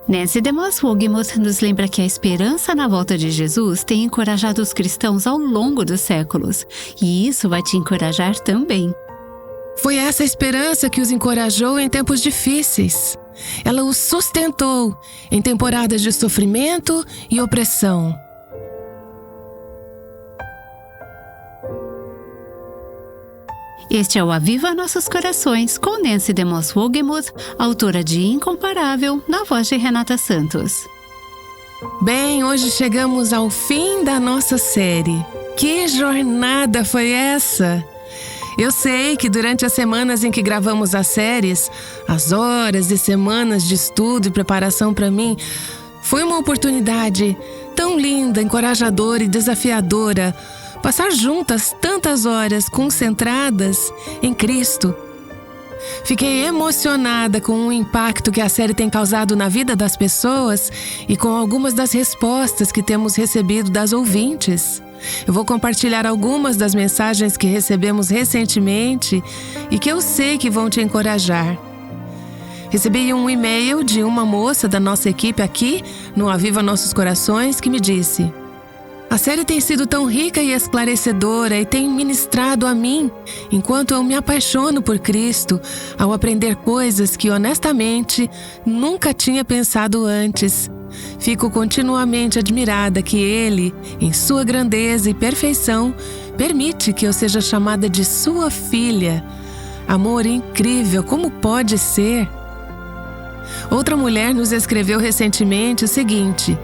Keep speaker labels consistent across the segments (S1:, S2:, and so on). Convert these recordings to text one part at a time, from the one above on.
S1: Nancy DeMoss Wogemuth nos lembra que a esperança na volta de Jesus tem encorajado os cristãos ao longo dos séculos, e isso vai te encorajar também.
S2: Foi essa esperança que os encorajou em tempos difíceis. Ela os sustentou em temporadas de sofrimento e opressão.
S1: Este é o Aviva Nossos Corações, com Nancy DeMoss Wogemuth, autora de Incomparável, na voz de Renata Santos.
S2: Bem, hoje chegamos ao fim da nossa série. Que jornada foi essa? Eu sei que durante as semanas em que gravamos as séries, as horas e semanas de estudo e preparação para mim, foi uma oportunidade tão linda, encorajadora e desafiadora, passar juntas tantas horas concentradas em Cristo. Fiquei emocionada com o impacto que a série tem causado na vida das pessoas e com algumas das respostas que temos recebido das ouvintes. Eu vou compartilhar algumas das mensagens que recebemos recentemente e que eu sei que vão te encorajar. Recebi um e-mail de uma moça da nossa equipe aqui no Aviva Nossos Corações que me disse: "A série tem sido tão rica e esclarecedora e tem ministrado a mim enquanto eu me apaixono por Cristo ao aprender coisas que honestamente nunca tinha pensado antes. Fico continuamente admirada que Ele, em sua grandeza e perfeição, permite que eu seja chamada de sua filha. Amor incrível, como pode ser?" Outra mulher nos escreveu recentemente o seguinte: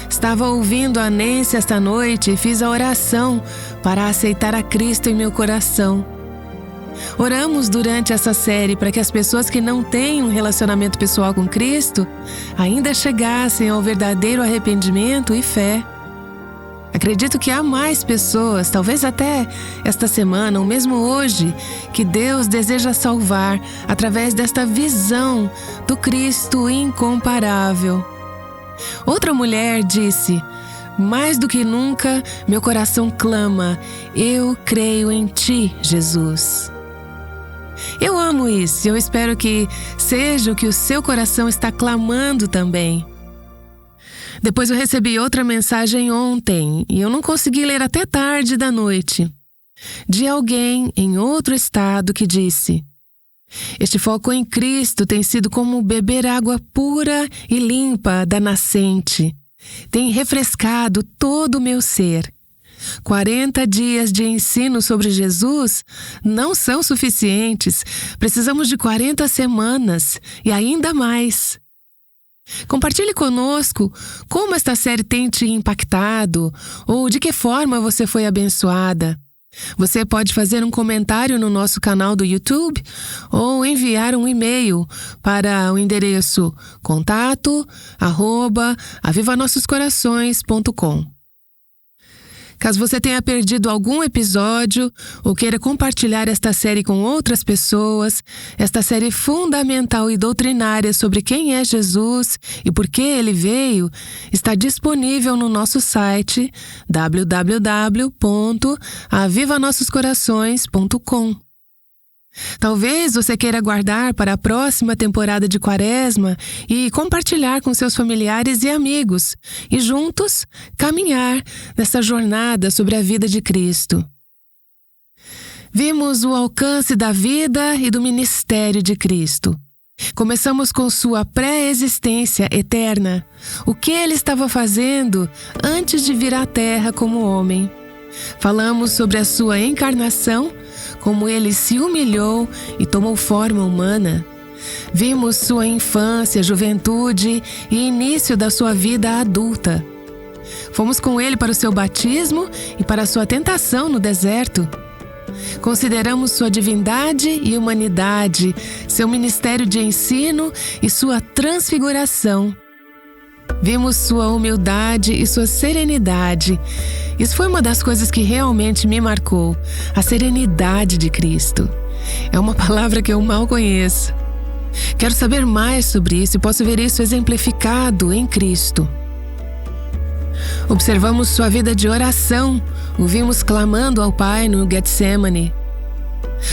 S2: "Estava ouvindo a Nancy esta noite e fiz a oração para aceitar a Cristo em meu coração. Oramos durante essa série para que as pessoas que não têm um relacionamento pessoal com Cristo ainda chegassem ao verdadeiro arrependimento e fé. Acredito que há mais pessoas, talvez até esta semana ou mesmo hoje, que Deus deseja salvar através desta visão do Cristo incomparável." Outra mulher disse: "Mais do que nunca, meu coração clama, eu creio em Ti, Jesus." Eu amo isso e eu espero que seja o que o seu coração está clamando também. Depois eu recebi outra mensagem ontem e eu não consegui ler até tarde da noite, de alguém em outro estado que disse: "Este foco em Cristo tem sido como beber água pura e limpa da nascente. Tem refrescado todo o meu ser. 40 dias de ensino sobre Jesus não são suficientes. Precisamos de 40 semanas e ainda mais." Compartilhe conosco como esta série tem te impactado ou de que forma você foi abençoada. Você pode fazer um comentário no nosso canal do YouTube ou enviar um e-mail para o endereço contato@avivanossoscorações.com. Caso você tenha perdido algum episódio ou queira compartilhar esta série com outras pessoas, esta série fundamental e doutrinária sobre quem é Jesus e por que Ele veio, está disponível no nosso site www.avivanossoscorações.com. Talvez você queira guardar para a próxima temporada de Quaresma e compartilhar com seus familiares e amigos, e juntos caminhar nessa jornada sobre a vida de Cristo. Vimos o alcance da vida e do ministério de Cristo. Começamos com sua pré-existência eterna, o que Ele estava fazendo antes de vir à Terra como homem. Falamos sobre a sua encarnação, como Ele se humilhou e tomou forma humana. Vimos sua infância, juventude e início da sua vida adulta. Fomos com Ele para o seu batismo e para a sua tentação no deserto. Consideramos sua divindade e humanidade, seu ministério de ensino e sua transfiguração. Vimos sua humildade e sua serenidade. Isso foi uma das coisas que realmente me marcou, a serenidade de Cristo. É uma palavra que eu mal conheço. Quero saber mais sobre isso e posso ver isso exemplificado em Cristo. Observamos sua vida de oração, o vimos clamando ao Pai no Getsemane.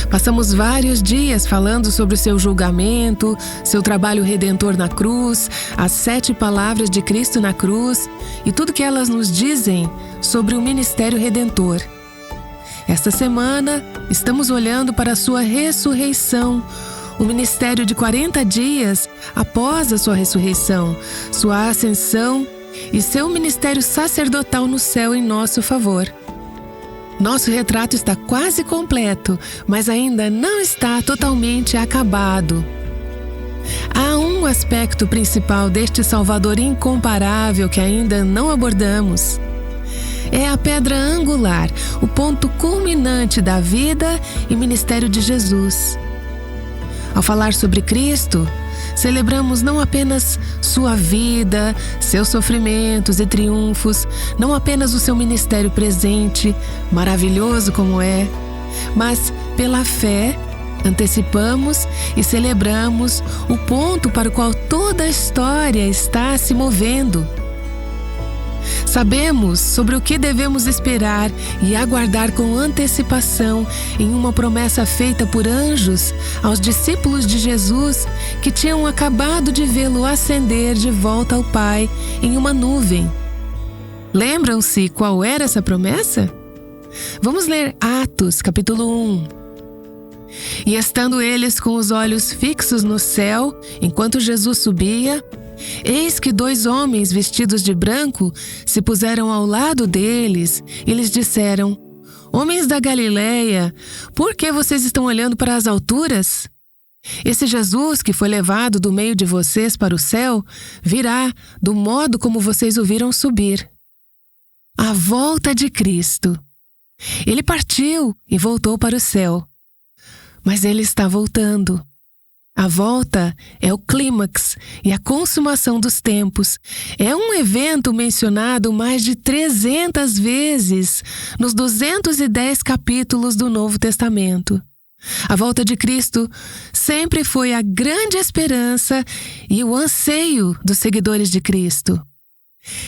S2: Passamos vários dias falando sobre o seu julgamento, seu trabalho redentor na cruz, as 7 palavras de Cristo na cruz e tudo que elas nos dizem sobre o ministério redentor. Esta semana, estamos olhando para a sua ressurreição, o ministério de 40 dias após a sua ressurreição, sua ascensão e seu ministério sacerdotal no céu em nosso favor. Nosso retrato está quase completo, mas ainda não está totalmente acabado. Há um aspecto principal deste Salvador incomparável que ainda não abordamos. É a pedra angular, o ponto culminante da vida e ministério de Jesus. Ao falar sobre Cristo, celebramos não apenas sua vida, seus sofrimentos e triunfos, não apenas o seu ministério presente, maravilhoso como é, mas pela fé antecipamos e celebramos o ponto para o qual toda a história está se movendo. Sabemos sobre o que devemos esperar e aguardar com antecipação em uma promessa feita por anjos aos discípulos de Jesus que tinham acabado de vê-lo ascender de volta ao Pai em uma nuvem. Lembram-se qual era essa promessa? Vamos ler Atos, capítulo 1. E estando eles com os olhos fixos no céu, enquanto Jesus subia, eis que 2 homens vestidos de branco se puseram ao lado deles e lhes disseram: Homens da Galileia, por que vocês estão olhando para as alturas? Esse Jesus que foi levado do meio de vocês para o céu, virá do modo como vocês o viram subir. A volta de Cristo. Ele partiu e voltou para o céu. Mas ele está voltando. A volta é o clímax e a consumação dos tempos. É um evento mencionado mais de 300 vezes nos 210 capítulos do Novo Testamento. A volta de Cristo sempre foi a grande esperança e o anseio dos seguidores de Cristo.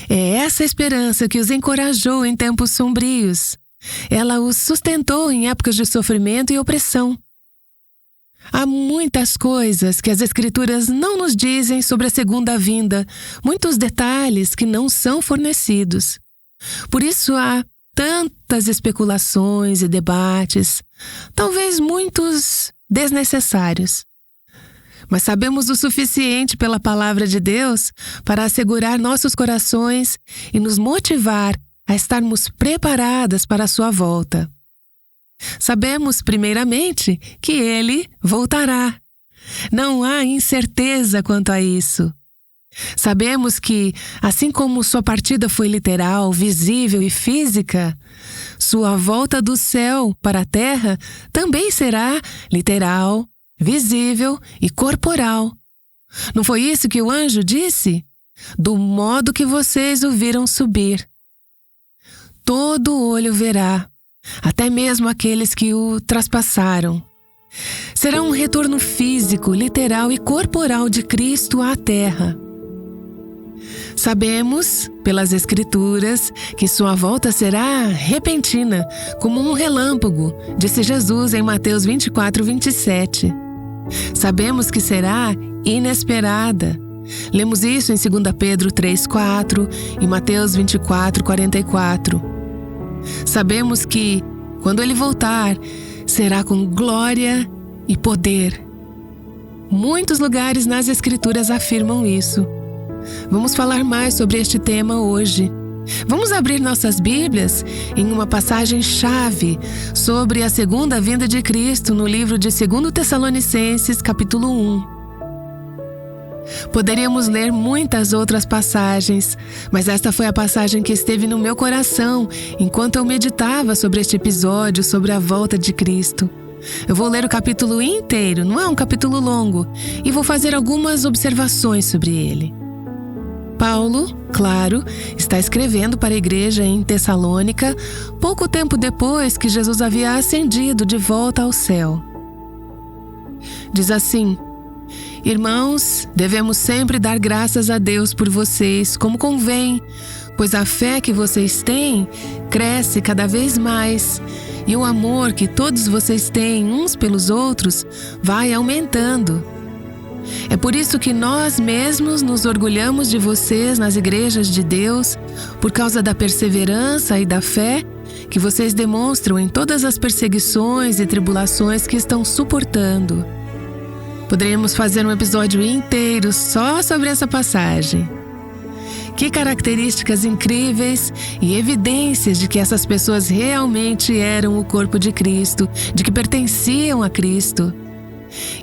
S2: É essa esperança que os encorajou em tempos sombrios. Ela os sustentou em épocas de sofrimento e opressão. Há muitas coisas que as Escrituras não nos dizem sobre a segunda vinda, muitos detalhes que não são fornecidos. Por isso há tantas especulações e debates, talvez muitos desnecessários. Mas sabemos o suficiente pela palavra de Deus para assegurar nossos corações e nos motivar a estarmos preparadas para a sua volta. Sabemos, primeiramente, que ele voltará. Não há incerteza quanto a isso. Sabemos que, assim como sua partida foi literal, visível e física, sua volta do céu para a terra também será literal, visível e corporal. Não foi isso que o anjo disse? Do modo que vocês o viram subir. Todo olho verá, até mesmo aqueles que o traspassaram. Será um retorno físico, literal e corporal de Cristo à terra. Sabemos, pelas Escrituras, que sua volta será repentina, como um relâmpago, disse Jesus em Mateus 24:27. Sabemos que será inesperada. Lemos isso em 2 Pedro 3:4 e Mateus 24:44. Sabemos que, quando ele voltar, será com glória e poder. Muitos lugares nas Escrituras afirmam isso. Vamos falar mais sobre este tema hoje. Vamos abrir nossas Bíblias em uma passagem-chave sobre a segunda vinda de Cristo no livro de 2 Tessalonicenses, capítulo 1. Poderíamos ler muitas outras passagens, mas esta foi a passagem que esteve no meu coração enquanto eu meditava sobre este episódio, sobre a volta de Cristo. Eu vou ler o capítulo inteiro, não é um capítulo longo, e vou fazer algumas observações sobre ele. Paulo, claro, está escrevendo para a igreja em Tessalônica, pouco tempo depois que Jesus havia ascendido de volta ao céu. Diz assim: Irmãos, devemos sempre dar graças a Deus por vocês, como convém, pois a fé que vocês têm cresce cada vez mais, E o amor que todos vocês têm uns pelos outros vai aumentando. É por isso que nós mesmos nos orgulhamos de vocês nas igrejas de Deus, por causa da perseverança e da fé que vocês demonstram em todas as perseguições e tribulações que estão suportando. Poderíamos fazer um episódio inteiro só sobre essa passagem. Que características incríveis e evidências de que essas pessoas realmente eram o corpo de Cristo, de que pertenciam a Cristo.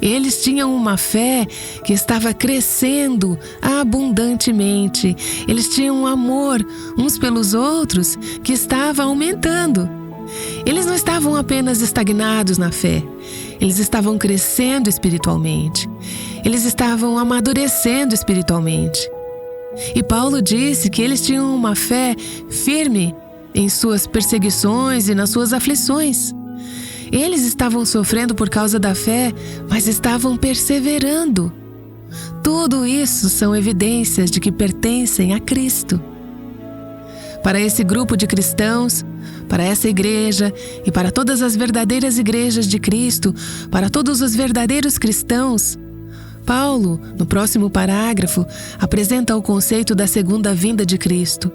S2: Eles tinham uma fé que estava crescendo abundantemente. Eles tinham um amor uns pelos outros que estava aumentando. Eles não estavam apenas estagnados na fé. Eles estavam crescendo espiritualmente. Eles estavam amadurecendo espiritualmente. E Paulo disse que eles tinham uma fé firme em suas perseguições e nas suas aflições. Eles estavam sofrendo por causa da fé, mas estavam perseverando. Tudo isso são evidências de que pertencem a Cristo. Para esse grupo de cristãos, para essa igreja e para todas as verdadeiras igrejas de Cristo, para todos os verdadeiros cristãos, Paulo, no próximo parágrafo, apresenta o conceito da segunda vinda de Cristo.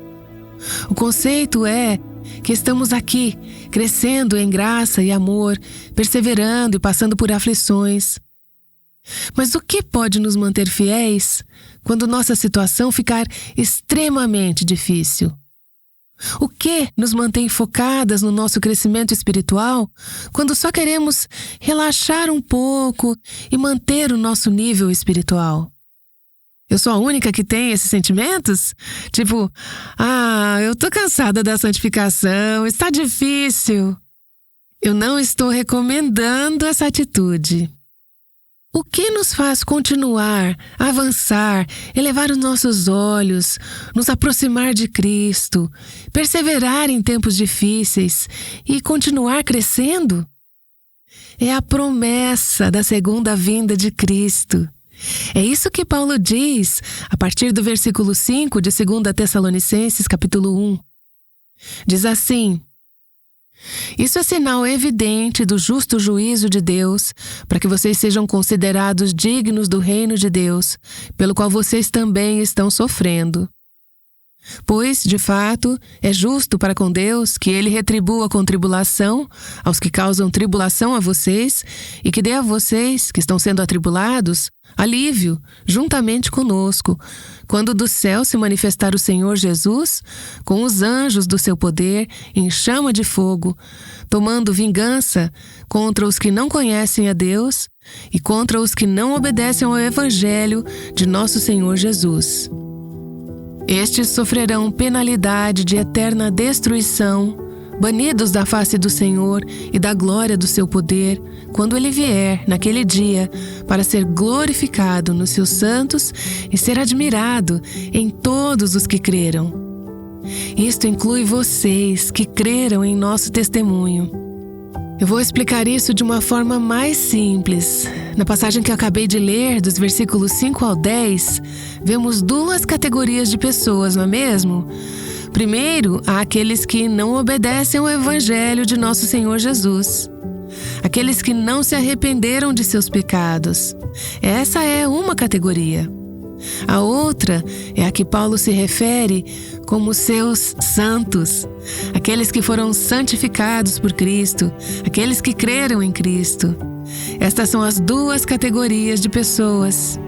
S2: O conceito é que estamos aqui, crescendo em graça e amor, perseverando e passando por aflições. Mas o que pode nos manter fiéis quando nossa situação ficar extremamente difícil? O que nos mantém focadas no nosso crescimento espiritual quando só queremos relaxar um pouco e manter o nosso nível espiritual? Eu sou a única que tem esses sentimentos? Tipo, eu tô cansada da santificação, está difícil. Eu não estou recomendando essa atitude. O que nos faz continuar, avançar, elevar os nossos olhos, nos aproximar de Cristo, perseverar em tempos difíceis e continuar crescendo? É a promessa da segunda vinda de Cristo. É isso que Paulo diz a partir do versículo 5 de 2 Tessalonicenses, capítulo 1. Diz assim: isso é sinal evidente do justo juízo de Deus, para que vocês sejam considerados dignos do reino de Deus, pelo qual vocês também estão sofrendo. Pois, de fato, é justo para com Deus que Ele retribua com tribulação aos que causam tribulação a vocês e que dê a vocês, que estão sendo atribulados, alívio, juntamente conosco, quando do céu se manifestar o Senhor Jesus, com os anjos do seu poder em chama de fogo, tomando vingança contra os que não conhecem a Deus e contra os que não obedecem ao Evangelho de nosso Senhor Jesus. Estes sofrerão penalidade de eterna destruição, banidos da face do Senhor e da glória do seu poder, quando Ele vier naquele dia, para ser glorificado nos seus santos e ser admirado em todos os que creram. Isto inclui vocês que creram em nosso testemunho. Eu vou explicar isso de uma forma mais simples. Na passagem que eu acabei de ler, dos versículos 5 ao 10, vemos duas categorias de pessoas, não é mesmo? Primeiro, há aqueles que não obedecem ao Evangelho de nosso Senhor Jesus. Aqueles que não se arrependeram de seus pecados. Essa é uma categoria. A outra é a que Paulo se refere como seus santos. Aqueles que foram santificados por Cristo. Aqueles que creram em Cristo. Estas são as duas categorias de pessoas.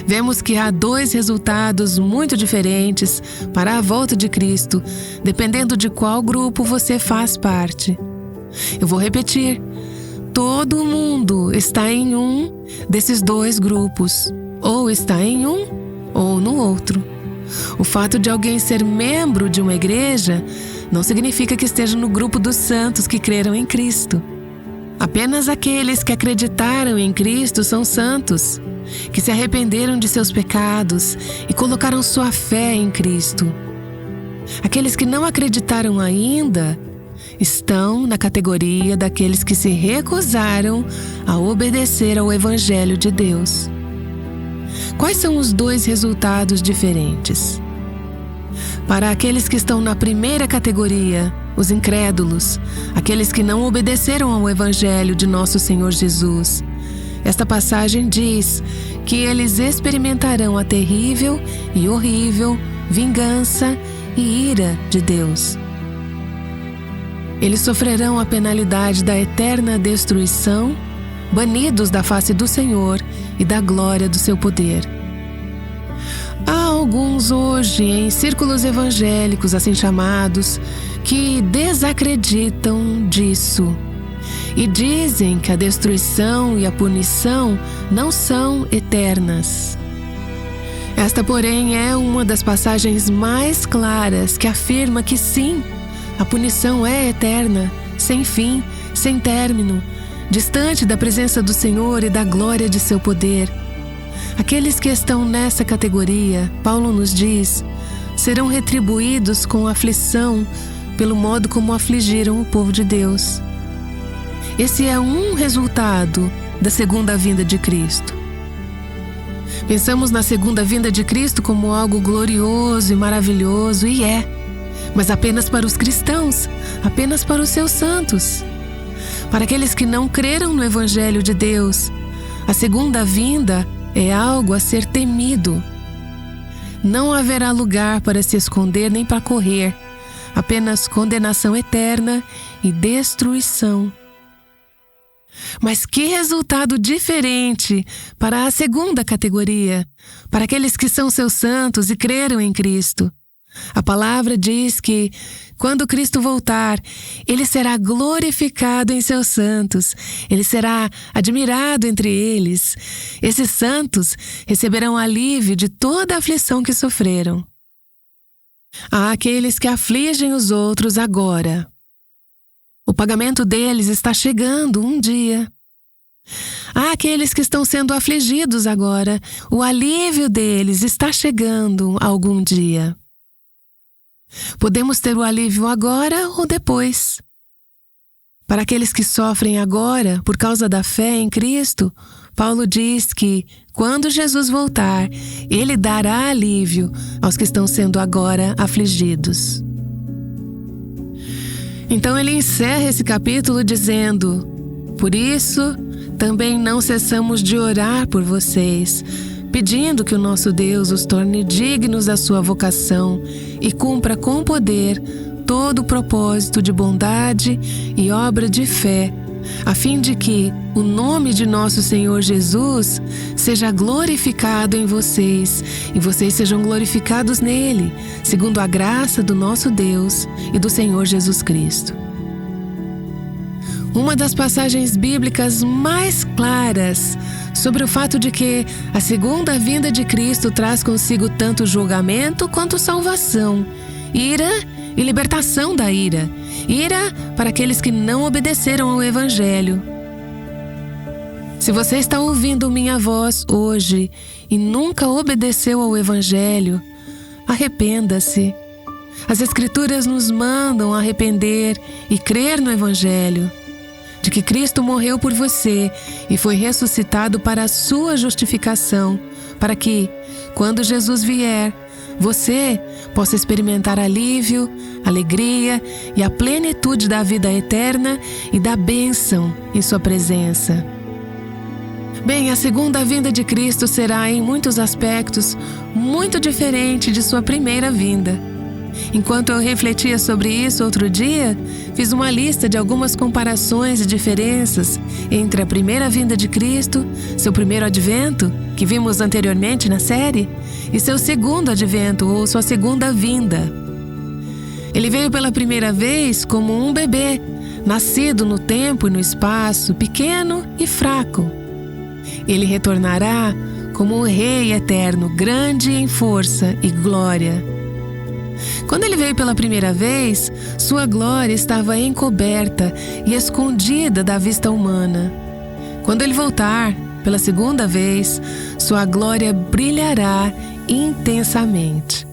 S2: Vemos que há dois resultados muito diferentes para a volta de Cristo, dependendo de qual grupo você faz parte. Eu vou repetir: todo mundo está em um desses dois grupos, ou está em um ou no outro. O fato de alguém ser membro de uma igreja não significa que esteja no grupo dos santos que creram em Cristo. Apenas aqueles que acreditaram em Cristo são santos, que se arrependeram de seus pecados e colocaram sua fé em Cristo. Aqueles que não acreditaram ainda estão na categoria daqueles que se recusaram a obedecer ao Evangelho de Deus. Quais são os dois resultados diferentes? Para aqueles que estão na primeira categoria, os incrédulos, aqueles que não obedeceram ao Evangelho de nosso Senhor Jesus. Esta passagem diz que eles experimentarão a terrível e horrível vingança e ira de Deus. Eles sofrerão a penalidade da eterna destruição, banidos da face do Senhor e da glória do seu poder. Há alguns hoje em círculos evangélicos, assim chamados, que desacreditam disso e dizem que a destruição e a punição não são eternas. Esta, porém, é uma das passagens mais claras que afirma que sim, a punição é eterna, sem fim, sem término, distante da presença do Senhor e da glória de seu poder. Aqueles que estão nessa categoria, Paulo nos diz, serão retribuídos com aflição pelo modo como afligiram o povo de Deus. Esse é um resultado da segunda vinda de Cristo. Pensamos na segunda vinda de Cristo como algo glorioso e maravilhoso, e é, mas apenas para os cristãos, apenas para os seus santos. Para aqueles que não creram no Evangelho de Deus, a segunda vinda é algo a ser temido. Não haverá lugar para se esconder nem para correr, apenas condenação eterna e destruição. Mas que resultado diferente para a segunda categoria, para aqueles que são seus santos e creram em Cristo. A palavra diz que, quando Cristo voltar, Ele será glorificado em seus santos, Ele será admirado entre eles. Esses santos receberão alívio de toda a aflição que sofreram. Há aqueles que afligem os outros agora. O pagamento deles está chegando um dia. Há aqueles que estão sendo afligidos agora. O alívio deles está chegando algum dia. Podemos ter o alívio agora ou depois. Para aqueles que sofrem agora por causa da fé em Cristo, Paulo diz que, quando Jesus voltar, Ele dará alívio aos que estão sendo agora afligidos. Então ele encerra esse capítulo dizendo: por isso, também não cessamos de orar por vocês, pedindo que o nosso Deus os torne dignos da sua vocação e cumpra com poder todo o propósito de bondade e obra de fé, a fim de que o nome de nosso Senhor Jesus seja glorificado em vocês e vocês sejam glorificados nele, segundo a graça do nosso Deus e do Senhor Jesus Cristo. Uma das passagens bíblicas mais claras sobre o fato de que a segunda vinda de Cristo traz consigo tanto julgamento quanto salvação, ira e libertação da ira. Ira para aqueles que não obedeceram ao Evangelho. Se você está ouvindo minha voz hoje e nunca obedeceu ao Evangelho, arrependa-se. As Escrituras nos mandam arrepender e crer no Evangelho, de que Cristo morreu por você e foi ressuscitado para a sua justificação, para que, quando Jesus vier, você possa experimentar alívio, alegria e a plenitude da vida eterna e da bênção em sua presença. Bem, a segunda vinda de Cristo será, em muitos aspectos, muito diferente de sua primeira vinda. Enquanto eu refletia sobre isso outro dia, fiz uma lista de algumas comparações e diferenças entre a primeira vinda de Cristo, seu primeiro advento, que vimos anteriormente na série, e seu segundo advento, ou sua segunda vinda. Ele veio pela primeira vez como um bebê, nascido no tempo e no espaço, pequeno e fraco. Ele retornará como um rei eterno, grande em força e glória. Quando ele veio pela primeira vez, sua glória estava encoberta e escondida da vista humana. Quando ele voltar, pela segunda vez, sua glória brilhará intensamente.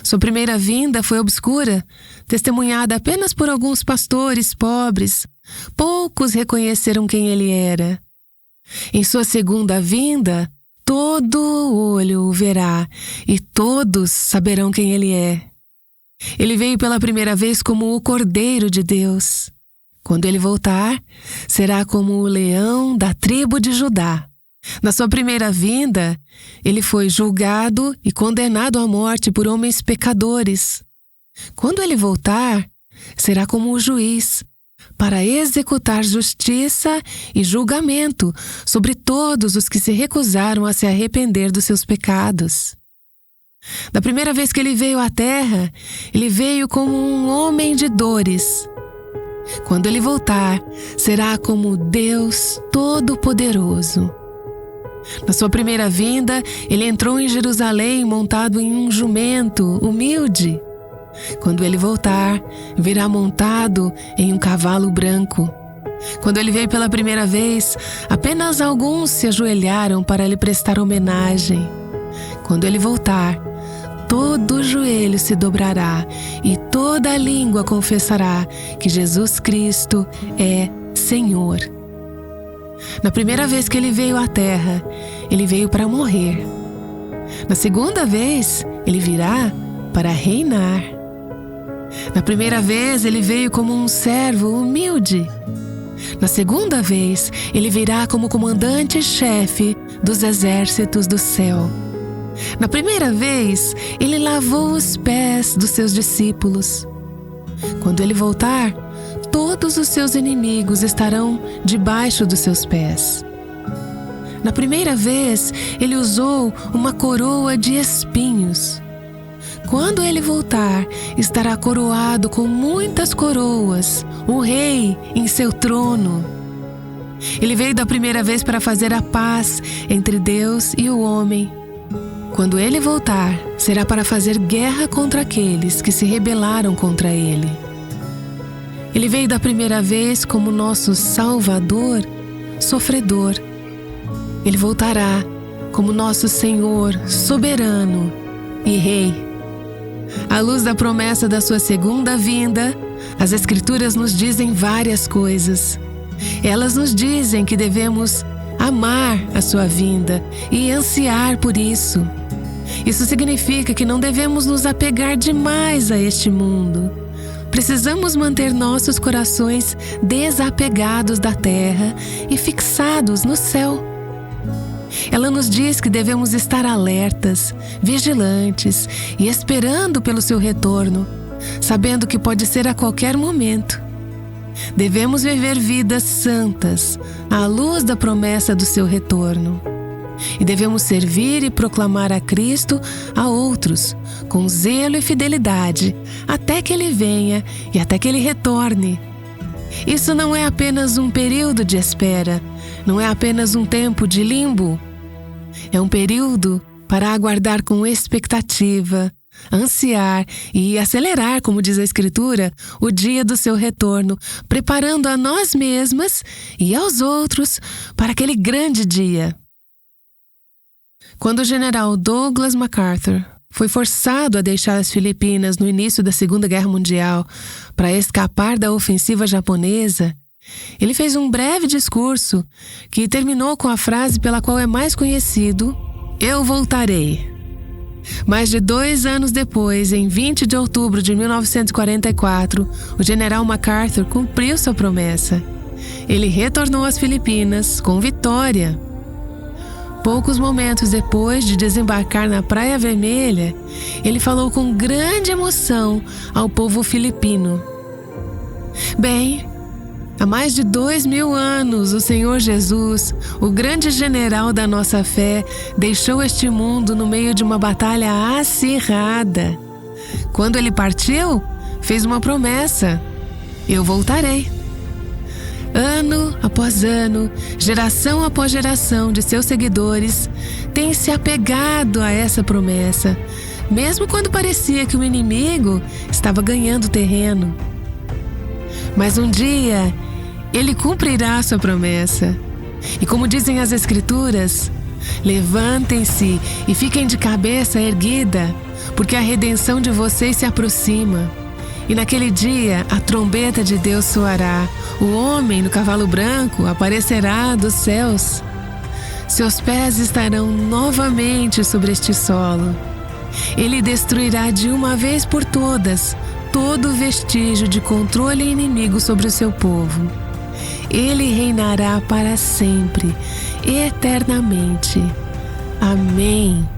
S2: Sua primeira vinda foi obscura, testemunhada apenas por alguns pastores pobres. Poucos reconheceram quem ele era. Em sua segunda vinda, todo olho o verá e todos saberão quem ele é. Ele veio pela primeira vez como o Cordeiro de Deus. Quando ele voltar, será como o leão da tribo de Judá. Na sua primeira vinda, ele foi julgado e condenado à morte por homens pecadores. Quando ele voltar, será como o juiz, para executar justiça e julgamento sobre todos os que se recusaram a se arrepender dos seus pecados. Da primeira vez que ele veio à terra, ele veio como um homem de dores. Quando ele voltar, será como Deus Todo-Poderoso. Na sua primeira vinda, ele entrou em Jerusalém montado em um jumento humilde. Quando ele voltar, virá montado em um cavalo branco. Quando ele veio pela primeira vez, apenas alguns se ajoelharam para lhe prestar homenagem. Quando ele voltar, todo joelho se dobrará e toda língua confessará que Jesus Cristo é Senhor. Na primeira vez que ele veio à terra, ele veio para morrer. Na segunda vez, ele virá para reinar. Na primeira vez, ele veio como um servo humilde. Na segunda vez, ele virá como comandante-chefe dos exércitos do céu. Na primeira vez, ele lavou os pés dos seus discípulos. Quando ele voltar, todos os seus inimigos estarão debaixo dos seus pés. Na primeira vez, ele usou uma coroa de espinhos. Quando ele voltar, estará coroado com muitas coroas, o rei em seu trono. Ele veio da primeira vez para fazer a paz entre Deus e o homem. Quando ele voltar, será para fazer guerra contra aqueles que se rebelaram contra ele. Ele veio da primeira vez como nosso Salvador, sofredor. Ele voltará como nosso Senhor, soberano e Rei. À luz da promessa da sua segunda vinda, as Escrituras nos dizem várias coisas. Elas nos dizem que devemos amar a sua vinda e ansiar por isso. Isso significa que não devemos nos apegar demais a este mundo. Precisamos manter nossos corações desapegados da terra e fixados no céu. Ela nos diz que devemos estar alertas, vigilantes e esperando pelo seu retorno, sabendo que pode ser a qualquer momento. Devemos viver vidas santas, à luz da promessa do seu retorno. E devemos servir e proclamar a Cristo a outros, com zelo e fidelidade, até que Ele venha e até que Ele retorne. Isso não é apenas um período de espera, não é apenas um tempo de limbo. É um período para aguardar com expectativa, ansiar e acelerar, como diz a Escritura, o dia do seu retorno, preparando a nós mesmas e aos outros para aquele grande dia. Quando o general Douglas MacArthur foi forçado a deixar as Filipinas no início da Segunda Guerra Mundial para escapar da ofensiva japonesa, ele fez um breve discurso que terminou com a frase pela qual é mais conhecido: "Eu voltarei". Mais de 2 anos depois, em 20 de outubro de 1944, o general MacArthur cumpriu sua promessa. Ele retornou às Filipinas com vitória. Poucos momentos depois de desembarcar na Praia Vermelha, ele falou com grande emoção ao povo filipino. Bem, há mais de 2000 anos, o Senhor Jesus, o grande general da nossa fé, deixou este mundo no meio de uma batalha acirrada. Quando ele partiu, fez uma promessa: "Eu voltarei". Ano após ano, geração após geração de seus seguidores têm se apegado a essa promessa, mesmo quando parecia que o inimigo estava ganhando terreno. Mas um dia, ele cumprirá sua promessa. E como dizem as Escrituras, levantem-se e fiquem de cabeça erguida, porque a redenção de vocês se aproxima. E naquele dia a trombeta de Deus soará, o homem no cavalo branco aparecerá dos céus. Seus pés estarão novamente sobre este solo. Ele destruirá de uma vez por todas todo vestígio de controle inimigo sobre o seu povo. Ele reinará para sempre, eternamente. Amém.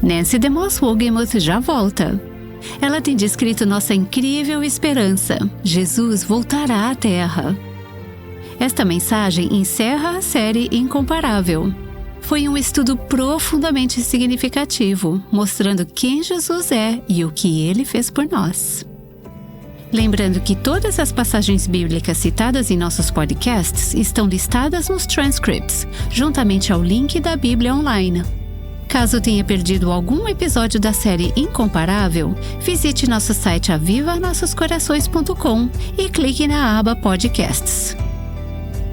S1: Nancy DeMoss Wogemuth já volta. Ela tem descrito nossa incrível esperança. Jesus voltará à Terra. Esta mensagem encerra a série Incomparável. Foi um estudo profundamente significativo, mostrando quem Jesus é e o que Ele fez por nós. Lembrando que todas as passagens bíblicas citadas em nossos podcasts estão listadas nos transcripts, juntamente ao link da Bíblia Online. Caso tenha perdido algum episódio da série Incomparável, visite nosso site avivanossoscorações.com e clique na aba Podcasts.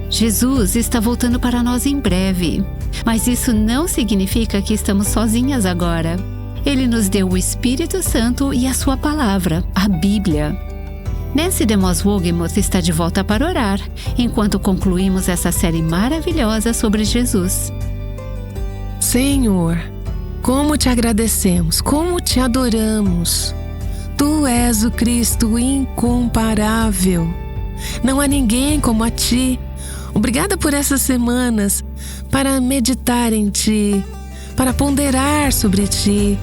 S1: Jesus está voltando para nós em breve, mas isso não significa que estamos sozinhas agora. Ele nos deu o Espírito Santo e a sua palavra, a Bíblia. Nancy DeMoss Wogemuth está de volta para orar, enquanto concluímos essa série maravilhosa sobre Jesus.
S2: Senhor, como te agradecemos, como te adoramos. Tu és o Cristo incomparável. Não há ninguém como a ti. Obrigada por essas semanas para meditar em ti, para ponderar sobre ti,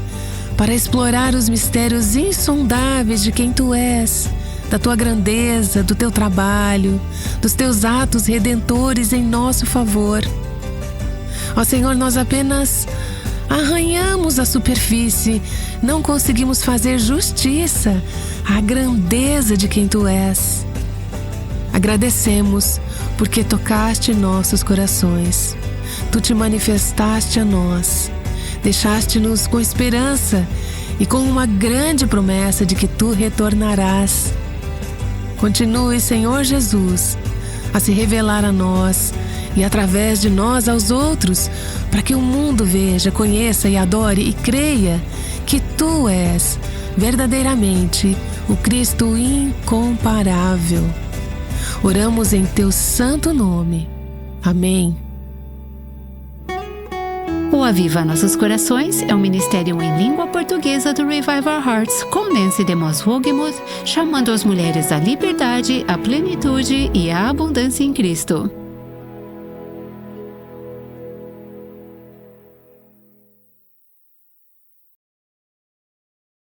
S2: para explorar os mistérios insondáveis de quem tu és, da tua grandeza, do teu trabalho, dos teus atos redentores em nosso favor. Ó Senhor, nós apenas arranhamos a superfície, não conseguimos fazer justiça à grandeza de quem tu és. Agradecemos porque tocaste nossos corações. Tu te manifestaste a nós, deixaste-nos com esperança e com uma grande promessa de que tu retornarás. Continue, Senhor Jesus, a se revelar a nós e através de nós aos outros, para que o mundo veja, conheça e adore e creia que tu és verdadeiramente o Cristo incomparável. Oramos em teu santo nome. Amém.
S1: O Aviva Nossos Corações é um ministério em língua portuguesa do Revive Our Hearts, com Nancy DeMoss Wogemuth, chamando as mulheres à liberdade, à plenitude e à abundância em Cristo.